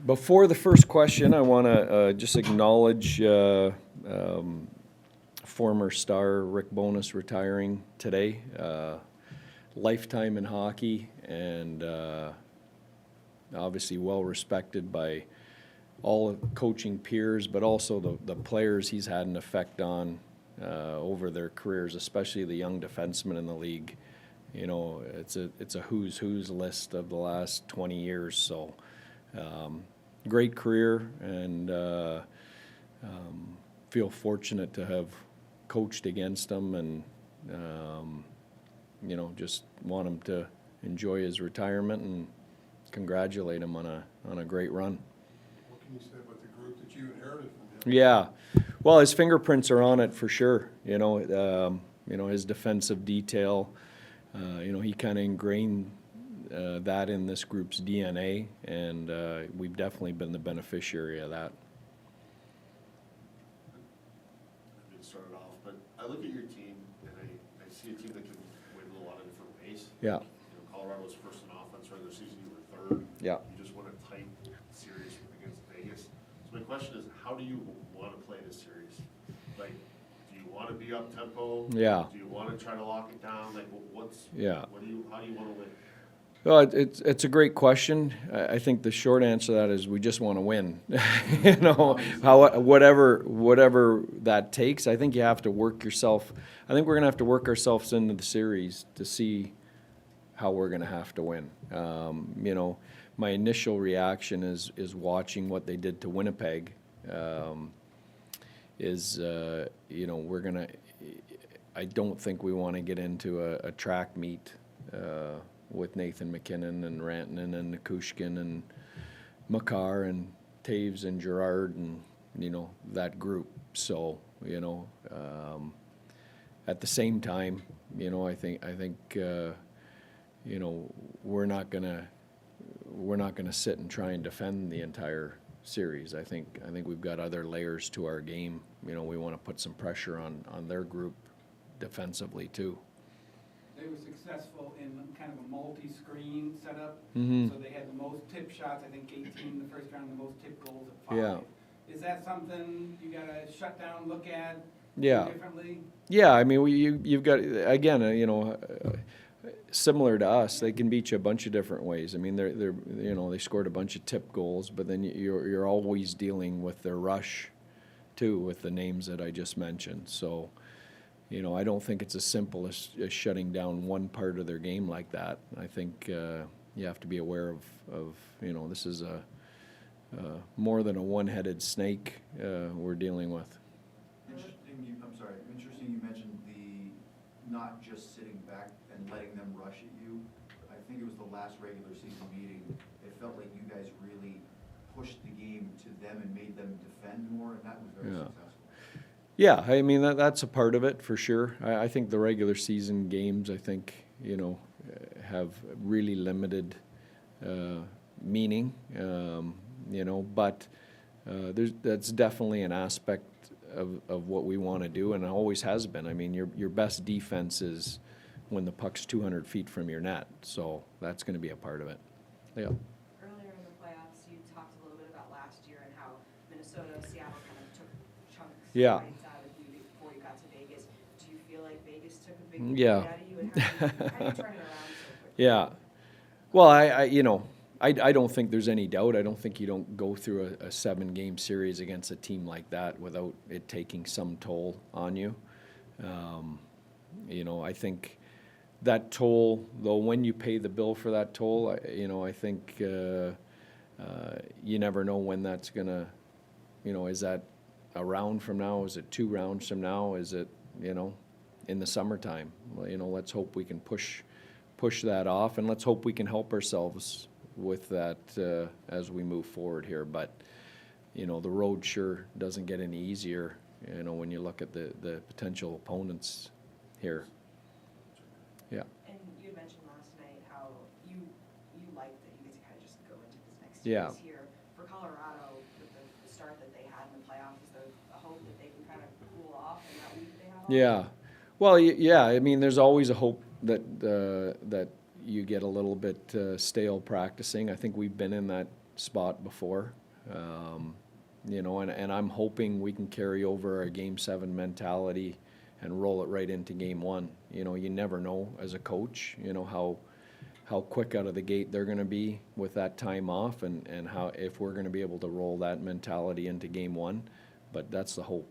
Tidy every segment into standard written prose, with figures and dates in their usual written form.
Before the first question, I want to just acknowledge former star Rick Bowness retiring today. Lifetime in hockey and obviously well respected by all coaching peers, but also the players he's had an effect on over their careers, especially the young defensemen in the league. You know, it's a who's list of the last 20 years. So great career, and feel fortunate to have coached against him, and you know, just want him to enjoy his retirement and congratulate him on a great run. What can you say about the group that you inherited from him? Yeah, well, his fingerprints are on it for sure. You know, his defensive detail. You know, he kind of ingrained that in this group's DNA, and we've definitely been the beneficiary of that. I didn't start it off, but I look at your team and I see a team that can win a lot of different ways. Yeah. You know, Colorado was first in offense regular season. You were third. Yeah. You just won a tight series against Vegas. So my question is, how do you want to play this series? Like, do you want to be up tempo? Yeah. Do you want to try to lock it down? Like, Yeah. How do you want to win? Well, it's a great question. I think the short answer to that is we just want to win. You know, whatever that takes. I think you have to work yourself. I think we're going to have to work ourselves into the series to see how we're going to have to win. You know, my initial reaction is watching what they did to Winnipeg. You know, I don't think we want to get into a track meet with Nathan McKinnon and Rantanen and Nikushkin and Makar and Taves and Gerard and, you know, that group. So, you know, at the same time, you know, I think you know, we're not gonna sit and try and defend the entire series. I think we've got other layers to our game. You know, we want to put some pressure on their group defensively too. They were successful in kind of a multi-screen setup. Mm-hmm. So they had the most tip shots, I think 18 in the first round, the most tip goals at 5. Yeah. Is that something you got to shut down, look at differently? Yeah, I mean, you've got, again, you know, similar to us, they can beat you a bunch of different ways. I mean, they're you know, they scored a bunch of tip goals, but then you're always dealing with their rush too, with the names that I just mentioned. So, you know, I don't think it's as simple as shutting down one part of their game like that. I think you have to be aware of you know, this is a more than a one-headed snake we're dealing with. Interesting. Interesting. You mentioned the not just sitting back and letting them rush at you. I think it was the last regular season meeting. It felt like you guys really pushed the game to them and made them defend more, and that was very successful. Yeah, I mean, that's a part of it for sure. I think the regular season games, I think, you know, have really limited meaning, you know, but that's definitely an aspect of what we want to do, and it always has been. I mean, your best defense is when the puck's 200 feet from your net, so that's going to be a part of it. Yeah. Earlier in the playoffs, you talked a little bit about last year and how Minnesota, Seattle kind of took chunks Yeah. out of you before you got to Vegas. Do you feel like Vegas took a big Yeah. out of you, and how do you turn it around so quickly? Yeah. Well, I you know, I don't think there's any doubt. I don't think you don't go through a 7-game series against a team like that without it taking some toll on you. You know, I think that toll, though, when you pay the bill for that toll, you know, I think you never know when that's going to, you know, is that a round from now? Is it 2 rounds from now? Is it, you know, in the summertime? Well, you know, let's hope we can push that off, and let's hope we can help ourselves with that as we move forward here. But, you know, the road sure doesn't get any easier, you know, when you look at the potential opponents here. Yeah. And you had mentioned last night how you like that you get to kind of just go into this next Yeah. series here. For Colorado, with the start that they had in the playoffs, is there a hope that they can kind of cool off in that week they have off? Yeah. Well, yeah, I mean, there's always a hope that that you get a little bit stale practicing. I think we've been in that spot before. You know, and I'm hoping we can carry over our Game 7 mentality and roll it right into Game 1. You know, you never know as a coach, you know, how quick out of the gate they're going to be with that time off, and how, if we're going to be able to roll that mentality into Game 1. But that's the hope.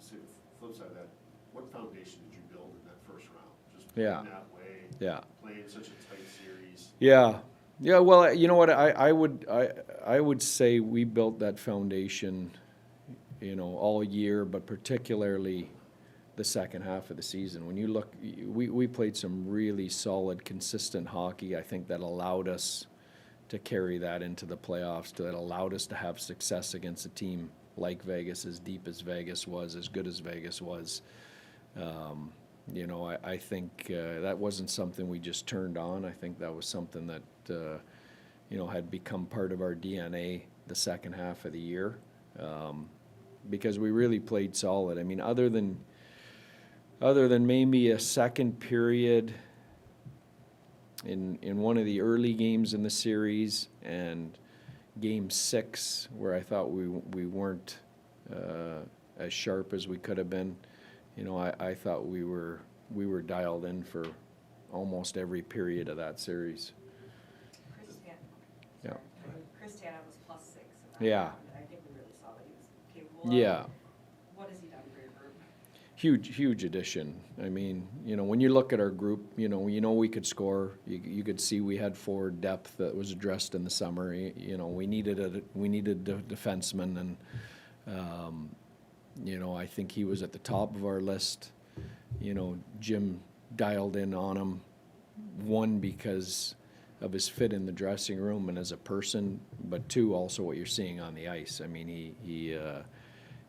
See, the flip side of that, what foundation did you build in that first round? Just Yeah. playing that way, Yeah. playing such a tight series. Yeah. Yeah, well, you know what, I would say we built that foundation, you know, all year, but particularly the second half of the season. When you look, we played some really solid, consistent hockey, I think, that allowed us to carry that into the playoffs, that allowed us to have success against a team like Vegas, as deep as Vegas was, as good as Vegas was. You know, I think that wasn't something we just turned on. I think that was something that, you know, had become part of our DNA the second half of the year, because we really played solid. I mean, other than maybe a second period in one of the early games in the series, and Game 6, where I thought we weren't as sharp as we could have been. You know, I thought we were dialed in for almost every period of that series. Yeah. Chris Tanev was +6 in that Yeah. round. I think we really saw that he was capable of. Yeah. What has he done for your group? Huge addition. I mean, you know, when you look at our group, you know we could score. You could see we had forward depth that was addressed in the summer. You know, we needed a defenseman, and you know, I think he was at the top of our list. You know, Jim dialed in on him, one, because of his fit in the dressing room and as a person, but two, also what you're seeing on the ice. I mean,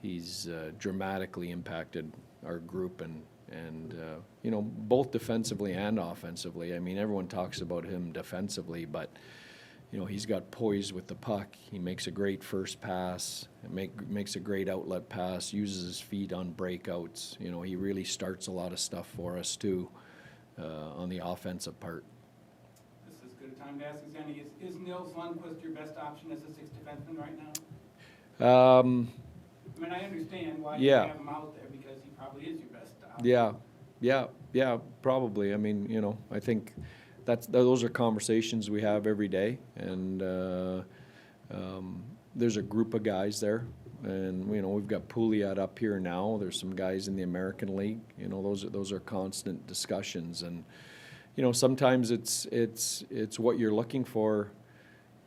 he's dramatically impacted our group, and you know, both defensively and offensively. I mean, everyone talks about him defensively, but you know, he's got poise with the puck. He makes a great first pass, makes a great outlet pass, uses his feet on breakouts. You know, he really starts a lot of stuff for us too, on the offensive part. This is a good time to ask Xeni, is Nils Lundqvist your best option as a sixth defenseman right now? I mean, I understand why you Yeah. have him out there, because he probably is your best option. Yeah, probably. I mean, you know, I think those are conversations we have every day, and there's a group of guys there, and you know, we've got Pouliot up here now. There's some guys in the American League. You know, those are constant discussions, and you know, sometimes it's what you're looking for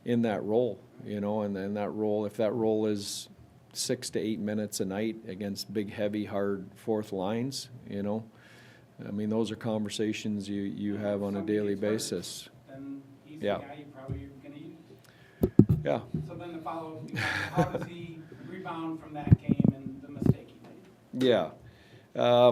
in that role. You know, and then that role, if that role is 6 to 8 minutes a night against big, heavy, hard fourth lines, you know, I mean, those are conversations you have on a Somebody daily gets hurt, basis. Then he's Yeah. the guy you probably are gonna use. Yeah. So then the follow-up becomes, how does he rebound from that game and the mistake he made? Yeah. I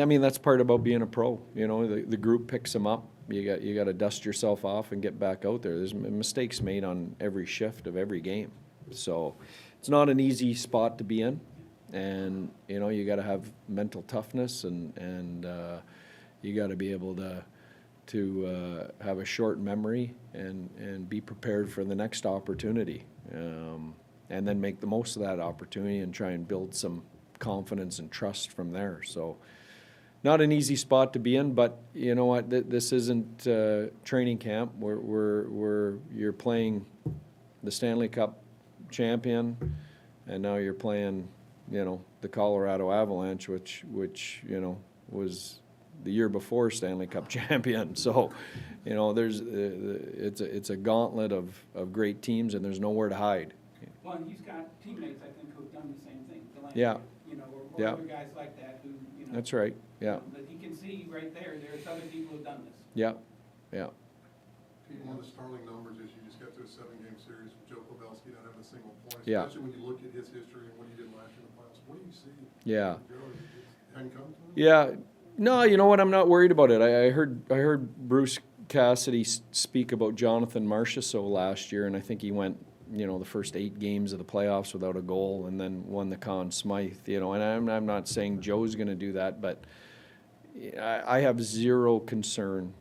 mean, that's part about being a pro. You know, the group picks them up. You got to dust yourself off and get back out there. There's mistakes made on every shift of every game. So it's not an easy spot to be in. And, you know, you got to have mental toughness, and you got to be able to have a short memory and be prepared for the next opportunity. And then make the most of that opportunity and try and build some confidence and trust from there. So not an easy spot to be in, but you know what, this isn't training camp. You're playing the Stanley Cup champion, and now you're playing, you know, the Colorado Avalanche, which you know was the year before Stanley Cup champion. So, you know, it's a gauntlet of great teams, and there's nowhere to hide. Well, and he's got teammates, I think, who've done the same thing. Delaney, Yeah. You know, or Yeah. other guys like that who, you know. That's right. Yeah. But he can see right there's other people who've done this. Yeah. Pete, one of the startling numbers is you just got to a 7-game series with Joe Pavelski not having a single point. Yeah. Especially when you look at his history and what he did last year in the playoffs. What do you see? Yeah. Joe, hadn't come to him? Yeah. No, you know what? I'm not worried about it. I heard Bruce Cassidy speak about Jonathan Marchessault last year, and I think he went, you know, the first 8 games of the playoffs without a goal, and then won the Conn Smythe. You know, and I'm not saying Joe's going to do that, but I have zero concern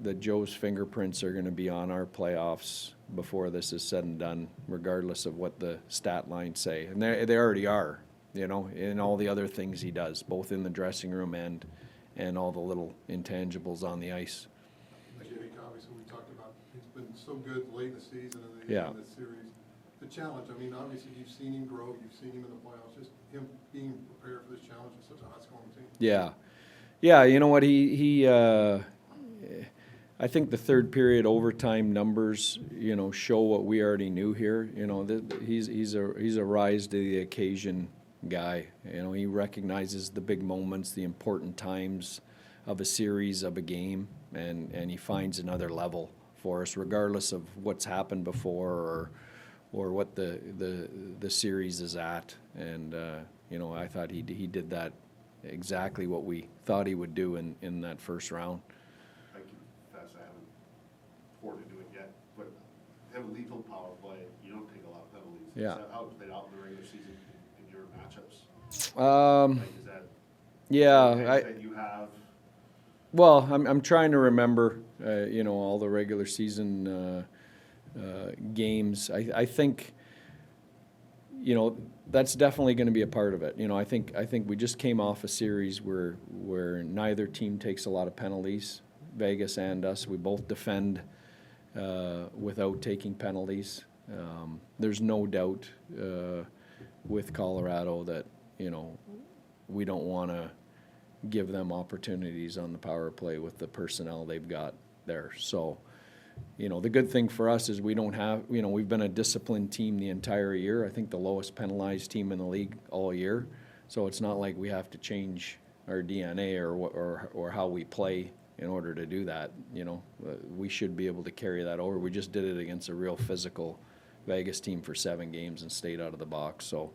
that Joe's fingerprints are going to be on our playoffs before this is said and done, regardless of what the stat lines say. And they already are, you know, in all the other things he does, both in the dressing room and all the little intangibles on the ice. I think obviously we talked about, he's been so good late in the season and Yeah. in the series. The challenge, I mean, obviously you've seen him grow, you've seen him in the playoffs, just him being prepared for this challenge with such a high scoring team. Yeah. Yeah, you know what, I think the third period overtime numbers, you know, show what we already knew here. You know, he's a rise to the occasion guy. You know, he recognizes the big moments, the important times of a series, of a game, and he finds another level for us, regardless of what's happened before or what the series is at. And you know, I thought he did that exactly what we thought he would do in that first round. I confess I haven't poured into it yet, but have lethal power play, you don't take a lot of penalties. Yeah. Is that how it's played out in the regular season in your matchups? Like, is that Yeah, that you have? well, I'm trying to remember, you know, all the regular season games. I think, you know, that's definitely going to be a part of it. You know, I think we just came off a series where neither team takes a lot of penalties. Vegas and us, we both defend without taking penalties. There's no doubt with Colorado that, you know, we don't want to give them opportunities on the power play with the personnel they've got there. So, you know, the good thing for us is we don't have, you know, we've been a disciplined team the entire year. I think the lowest penalized team in the league all year. So it's not like we have to change our DNA or how we play in order to do that. You know, we should be able to carry that over. We just did it against a real physical Vegas team for 7 games and stayed out of the box. So,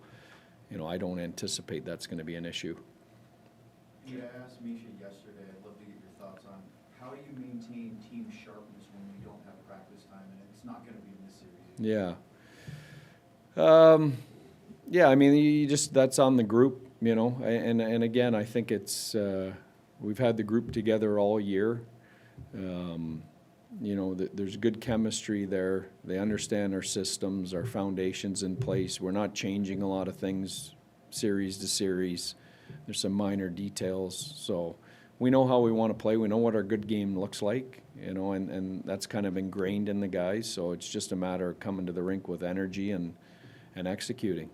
you know, I don't anticipate that's going to be an issue. Yeah, I asked Misha yesterday, I'd love to get your thoughts on how do you maintain team sharpness when we don't have practice time, and it's not gonna be in this series? Yeah. Yeah, I mean, you just, that's on the group, you know, and again, I think it's, we've had the group together all year. You know, there's good chemistry there. They understand our systems, our foundations in place. We're not changing a lot of things series to series. There's some minor details. So we know how we want to play. We know what our good game looks like, you know, and that's kind of ingrained in the guys. So it's just a matter of coming to the rink with energy and executing.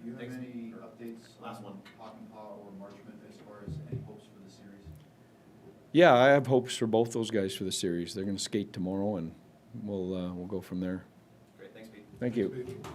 Do you have any updates Last on one. Hakanpää or Marchment as far as any hopes for the series? Yeah, I have hopes for both those guys for the series. They're going to skate tomorrow, and we'll go from there. Great, thanks, Pete. Thank you. Thanks, Pete.